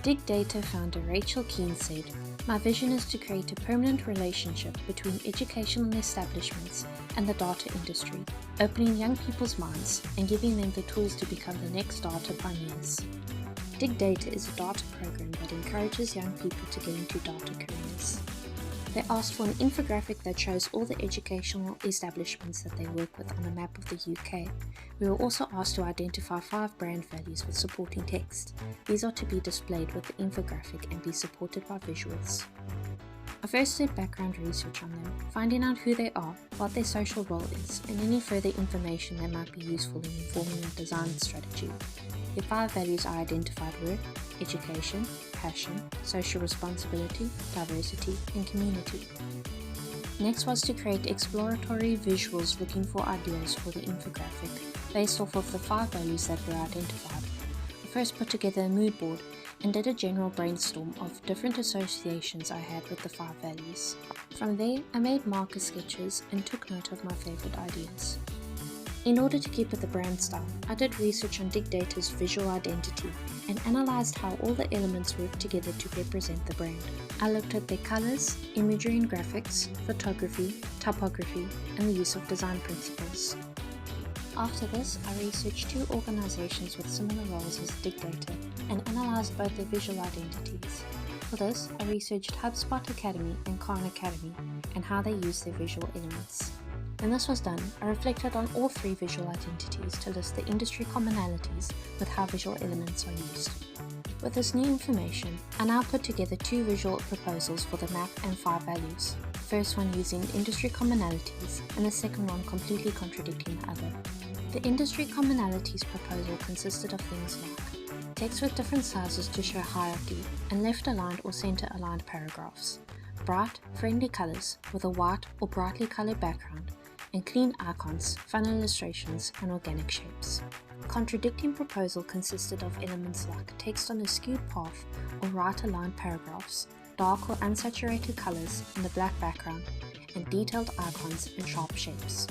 DigData founder Rachel Keane said, "My vision is to create a permanent relationship between educational establishments and the data industry, opening young people's minds and giving them the tools to become the next data pioneers." DigData is a data program that encourages young people to get into data careers. They asked for an infographic that shows all the educational establishments that they work with on a map of the UK. We were also asked to identify 5 brand values with supporting text. These are to be displayed with the infographic and be supported by visuals. I first did background research on them, finding out who they are, what their social role is, and any further information that might be useful in informing a design strategy. The 5 values I identified were education, passion, social responsibility, diversity, and community. Next was to create exploratory visuals looking for ideas for the infographic based off of the 5 values that were identified. I first put together a mood board and did a general brainstorm of different associations I had with the 5 values. From there, I made marker sketches and took note of my favorite ideas. In order to keep with the brand style, I did research on DigData's visual identity and analysed how all the elements work together to represent the brand. I looked at their colours, imagery and graphics, photography, typography, and the use of design principles. After this, I researched 2 organisations with similar roles as DigData and analysed both their visual identities. For this, I researched HubSpot Academy and Khan Academy and how they use their visual elements. When this was done, I reflected on all 3 visual identities to list the industry commonalities with how visual elements are used. With this new information, I now put together 2 visual proposals for the map and 5 values. The first one using industry commonalities and the second one completely contradicting the other. The industry commonalities proposal consisted of things like text with different sizes to show hierarchy and left-aligned or center-aligned paragraphs, bright, friendly colours with a white or brightly coloured background, and clean icons, fun illustrations, and organic shapes. Contradicting proposal consisted of elements like text on a skewed path or right-aligned paragraphs, dark or unsaturated colours in the black background, and detailed icons and sharp shapes.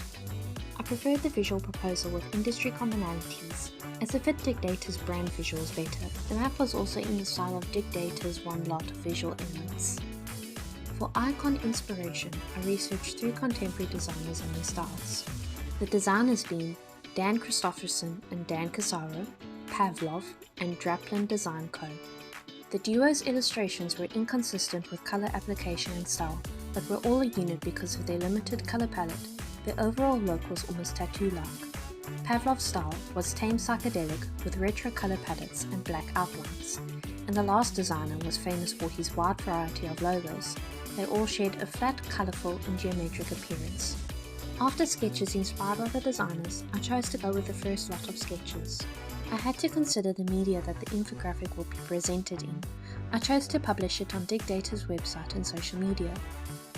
I preferred the visual proposal with industry commonalities, as it fit DigData's brand visuals better. The map was also in the style of DigData's one lot of visual elements. For icon inspiration, I researched 3 contemporary designers and their styles. The designers being Dan Christofferson and Dan Casaro, Pavlov, and Draplin Design Co. The duo's illustrations were inconsistent with colour application and style, but were all a unit because of their limited colour palette. Their overall look was almost tattoo-like. Pavlov's style was tame psychedelic with retro colour palettes and black outlines, and the last designer was famous for his wide variety of logos. They all shared a flat, colourful and geometric appearance. After sketches inspired by the designers, I chose to go with the first lot of sketches. I had to consider the media that the infographic will be presented in. I chose to publish it on DigData's website and social media.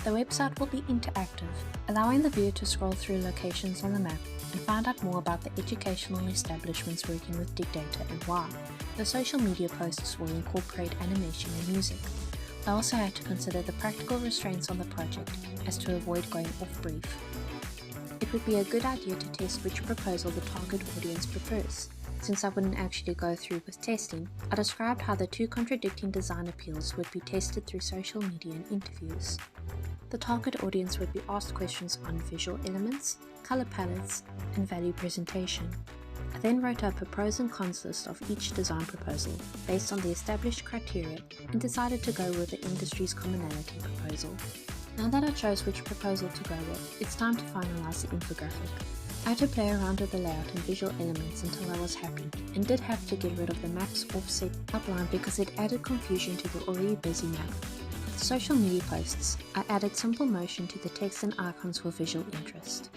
The website will be interactive, allowing the viewer to scroll through locations on the map and find out more about the educational establishments working with DigData and why. The social media posts will incorporate animation and music. I also had to consider the practical restraints on the project as to avoid going off brief. It would be a good idea to test which proposal the target audience prefers. Since I wouldn't actually go through with testing, I described how the 2 contradicting design appeals would be tested through social media and interviews. The target audience would be asked questions on visual elements, colour palettes, and value presentation. I then wrote up a pros and cons list of each design proposal based on the established criteria and decided to go with the industry's commonality proposal. Now that I chose which proposal to go with, it's time to finalise the infographic. I had to play around with the layout and visual elements until I was happy, and did have to get rid of the map's offset outline because it added confusion to the already busy map. For the social media posts, I added simple motion to the text and icons for visual interest.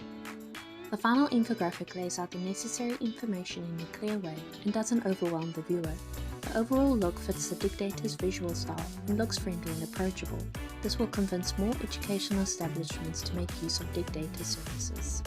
The final infographic lays out the necessary information in a clear way and doesn't overwhelm the viewer. The overall look fits the DigData's visual style and looks friendly and approachable. This will convince more educational establishments to make use of DigData services.